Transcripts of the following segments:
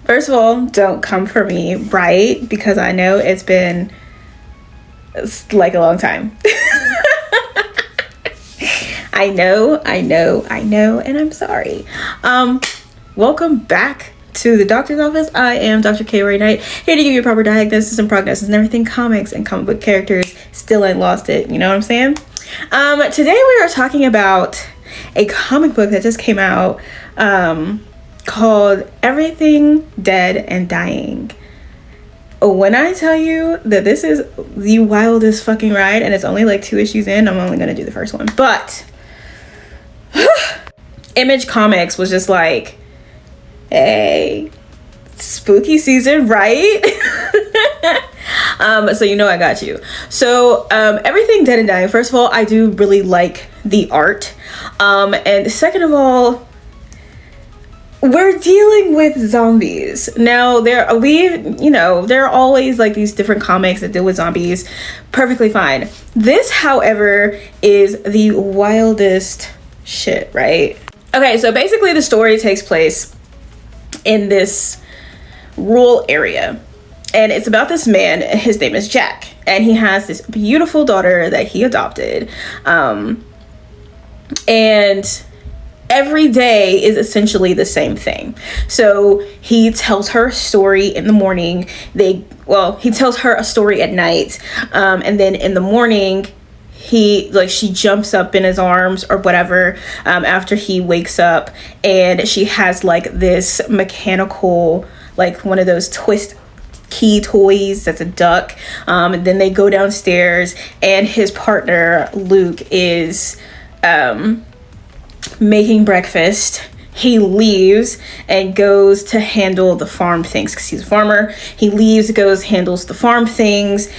First of all, don't come for me, right? Because I know it's been like a long time. I know, and I'm sorry. Welcome back to the doctor's office. I am Dr. K. Ray Knight, here to give you a proper diagnosis and prognosis and everything comics and comic book characters. Still ain't lost it, you know what I'm saying? Today we are talking about a comic book that just came out, called Everything Dead and Dying. When I tell you that this is the wildest fucking ride, and it's only like 2 issues in, I'm only gonna do the first one, but Image Comics was just like, hey, spooky season, right? So you know I got you. So Everything Dead and Dying, first of all, I do really like the art, and second of all, we're dealing with zombies. Now, there are always like these different comics that deal with zombies. Perfectly fine. This, however, is the wildest shit, right? Okay, so basically the story takes place in this rural area. And it's about this man. His name is Jack. And he has this beautiful daughter that he adopted. And every day is essentially the same thing. So he tells her a story in the morning. He tells her a story at night. And then in the morning, she jumps up in his arms or whatever, after he wakes up, and she has like this mechanical, like one of those twist key toys that's a duck. And then they go downstairs, and his partner Luke is making breakfast. He leaves and goes to handle the farm things because he's a farmer. He leaves, handles the farm things.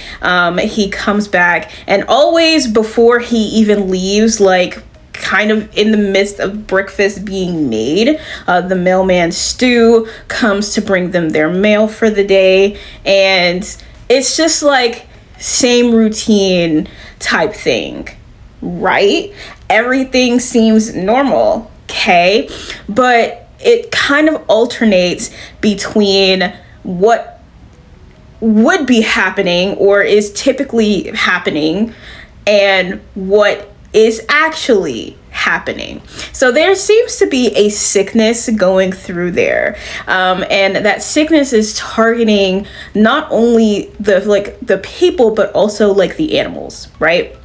He comes back, and always before he even leaves, like kind of in the midst of breakfast being made, the mailman Stu comes to bring them their mail for the day. And it's just like same routine type thing, right? Everything seems normal, okay? But it kind of alternates between what would be happening or is typically happening and what is actually happening. So there seems to be a sickness going through there, and that sickness is targeting not only the people, but also like the animals, right?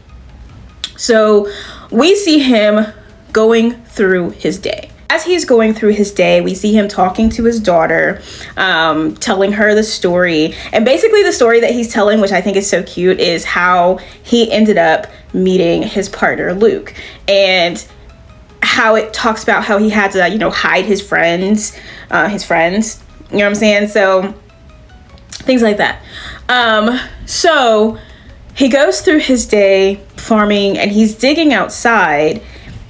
So we see him going through his day. As he's going through his day, we see him talking to his daughter, telling her the story. And basically the story that he's telling, which I think is so cute, is how he ended up meeting his partner, Luke. And how it talks about how he had to, hide his friends. You know what I'm saying? So things like that. So he goes through his day farming, and he's digging outside,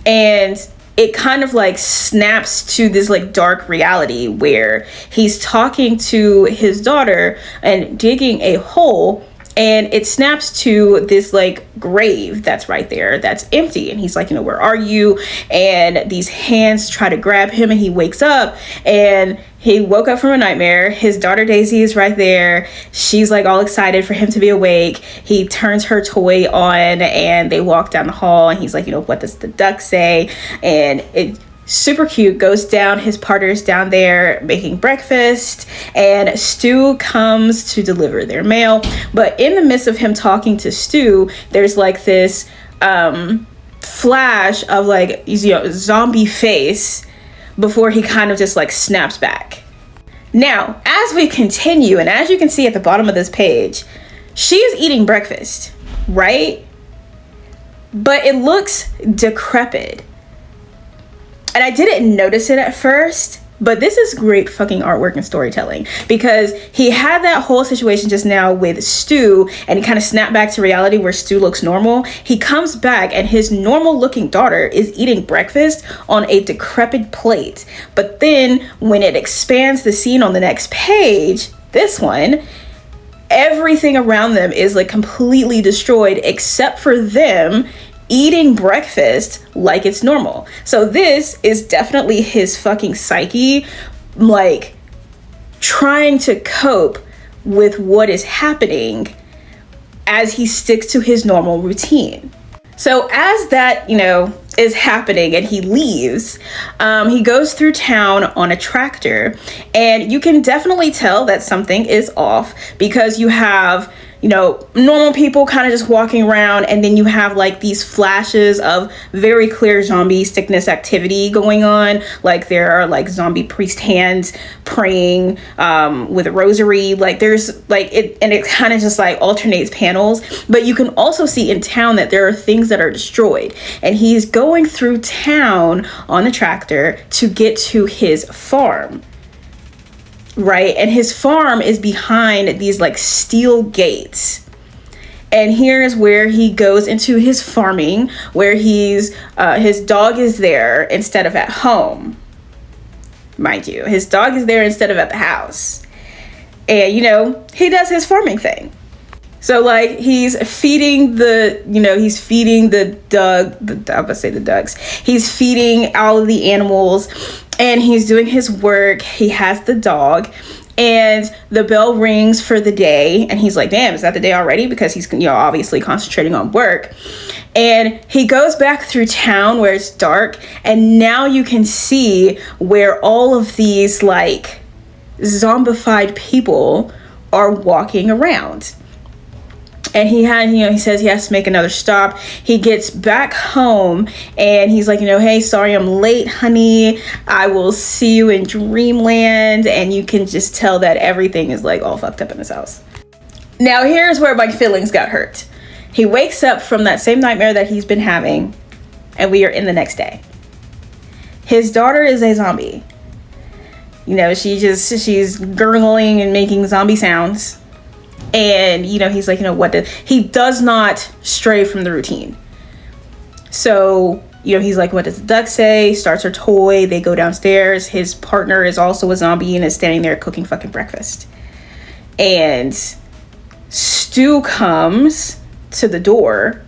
and it kind of like snaps to this like dark reality where he's talking to his daughter and digging a hole, and it snaps to this like grave that's right there that's empty. And he's like, where are you? And these hands try to grab him, and he wakes up, and he woke up from a nightmare. His daughter Daisy is right there. She's like all excited for him to be awake. He turns her toy on, and they walk down the hall, and he's like, what does the duck say? And it super cute, goes down. His partner's down there making breakfast, and Stu comes to deliver their mail. But in the midst of him talking to Stu, there's like this flash of like zombie face before he kind of just like snaps back. Now, as we continue, and as you can see at the bottom of this page, she is eating breakfast, right? But it looks decrepit. And I didn't notice it at first, but this is great fucking artwork and storytelling, because he had that whole situation just now with Stu, and he kind of snapped back to reality where Stu looks normal. He comes back, and his normal looking daughter is eating breakfast on a decrepit plate. But then when it expands the scene on the next page, this one, everything around them is like completely destroyed except for them eating breakfast like it's normal. So this is definitely his fucking psyche, like trying to cope with what is happening as he sticks to his normal routine. So as that, is happening and he leaves, he goes through town on a tractor, and you can definitely tell that something is off because you have normal people kind of just walking around, and then you have like these flashes of very clear zombie sickness activity going on. Like there are like zombie priest hands praying with a rosary. Like there's like it, and it kind of just like alternates panels. But you can also see in town that there are things that are destroyed, and he's going through town on the tractor to get to his farm. Right, and his farm is behind these like steel gates, and here's where he goes into his farming, where his dog is there instead of at home. Mind you, his dog is there instead of at the house, and he does his farming thing. So like he's feeding the ducks. He's feeding all of the animals, and he's doing his work. He has the dog, and the bell rings for the day, and he's like, damn, is that the day already? Because he's obviously concentrating on work. And he goes back through town where it's dark, and now you can see where all of these like zombified people are walking around. And he says he has to make another stop. He gets back home and he's like, hey, sorry I'm late, honey. I will see you in dreamland. And you can just tell that everything is like all fucked up in his house. Now, here's where my feelings got hurt. He wakes up from that same nightmare that he's been having, and we are in the next day. His daughter is a zombie. She's gurgling and making zombie sounds. And, he's like, he does not stray from the routine. So, he's like, what does the duck say? Starts her toy. They go downstairs. His partner is also a zombie and is standing there cooking fucking breakfast. And Stu comes to the door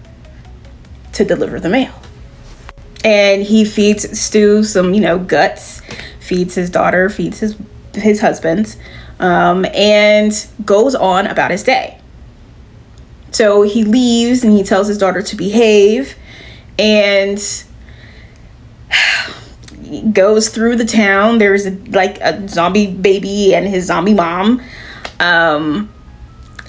to deliver the mail. And he feeds Stu some, guts, feeds his daughter, feeds his husband, and goes on about his day. So he leaves and he tells his daughter to behave, and goes through the town. There's a zombie baby and his zombie mom. And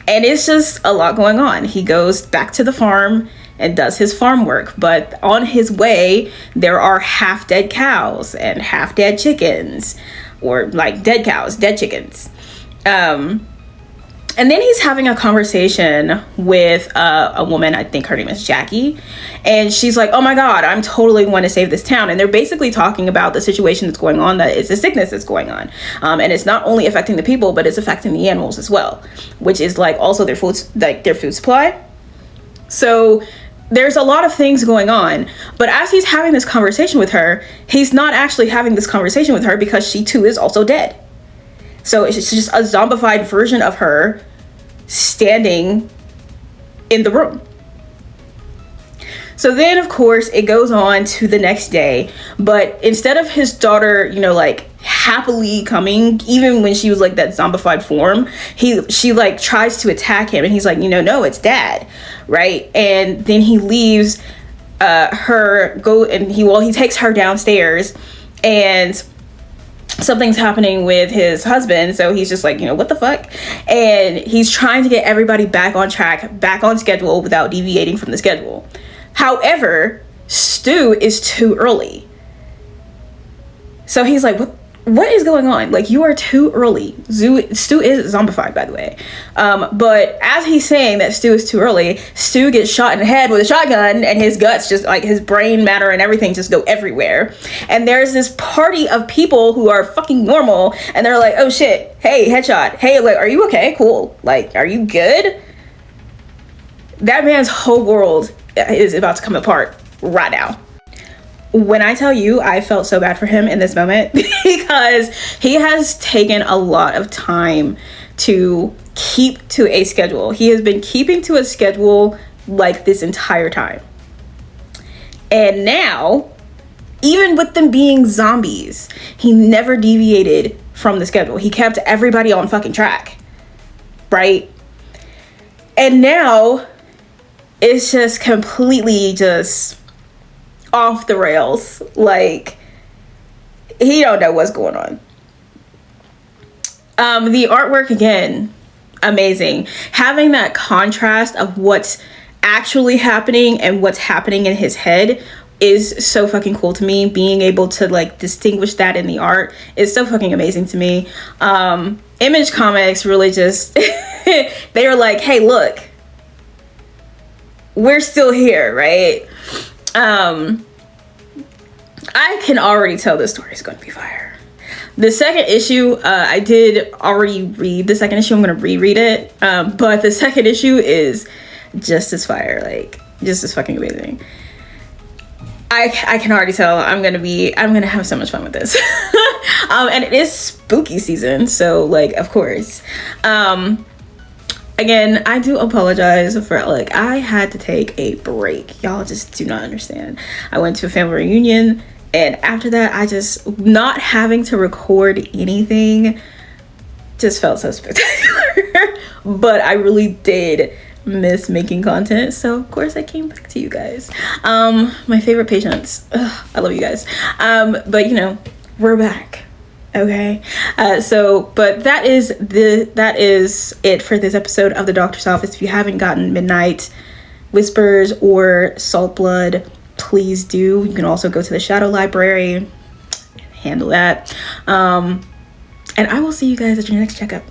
it's just a lot going on. He goes back to the farm and does his farm work. But on his way, there are half dead cows and half dead chickens, or like dead cows, dead chickens. And then he's having a conversation with a woman, I think her name is Jackie, and she's like, oh my God, I'm totally want to save this town. And they're basically talking about the situation that's going on, that it's a sickness that's going on. And it's not only affecting the people, but it's affecting the animals as well, which is like also their food supply. So there's a lot of things going on. But as he's having this conversation with her, he's not actually having this conversation with her because she too is also dead. So it's just a zombified version of her standing in the room. So then, of course, it goes on to the next day. But instead of his daughter, happily coming, even when she was like that zombified form, she like tries to attack him. And he's like, no, it's dad. Right. And then he leaves he takes her downstairs, and something's happening with his husband. So he's just like, what the fuck? And he's trying to get everybody back on track, back on schedule without deviating from the schedule. However, Stu is too early. So he's like, what is going on? Like, you are too early. Stu is zombified, by the way. But as he's saying that Stu is too early, Stu gets shot in the head with a shotgun, and his guts just like his brain matter and everything just go everywhere. And there's this party of people who are fucking normal, and they're like, oh shit, hey, headshot. Hey, like, are you okay? Cool. Like, are you good? That man's whole world is about to come apart right now. When I tell you, I felt so bad for him in this moment because he has taken a lot of time to keep to a schedule. He has been keeping to a schedule like this entire time. And now, even with them being zombies, he never deviated from the schedule. He kept everybody on fucking track, right? And now it's just completely just off the rails. Like, he don't know what's going on. The artwork, again, amazing. Having that contrast of what's actually happening and what's happening in his head is so fucking cool to me. Being able to like distinguish that in the art is so fucking amazing to me. Image Comics really just they were like, hey, look, we're still here, right? I can already tell this story is going to be fire. The second issue, I did already read the second issue. I'm going to reread it. But the second issue is just as fire, like just as fucking amazing. I can already tell I'm going to have so much fun with this. And it is spooky season. So like, of course, again, I do apologize for like, I had to take a break. Y'all just do not understand. I went to a family reunion. And after that, I just, not having to record anything just felt so spectacular. But I really did miss making content. So, of course, I came back to you guys. My favorite patients. Ugh, I love you guys. But, you know, we're back. Okay. But that is it for this episode of The Doctor's Office. If you haven't gotten Midnight Whispers or Salt Blood, please do. You can also go to the Shadow Library, handle that. And I will see you guys at your next checkup.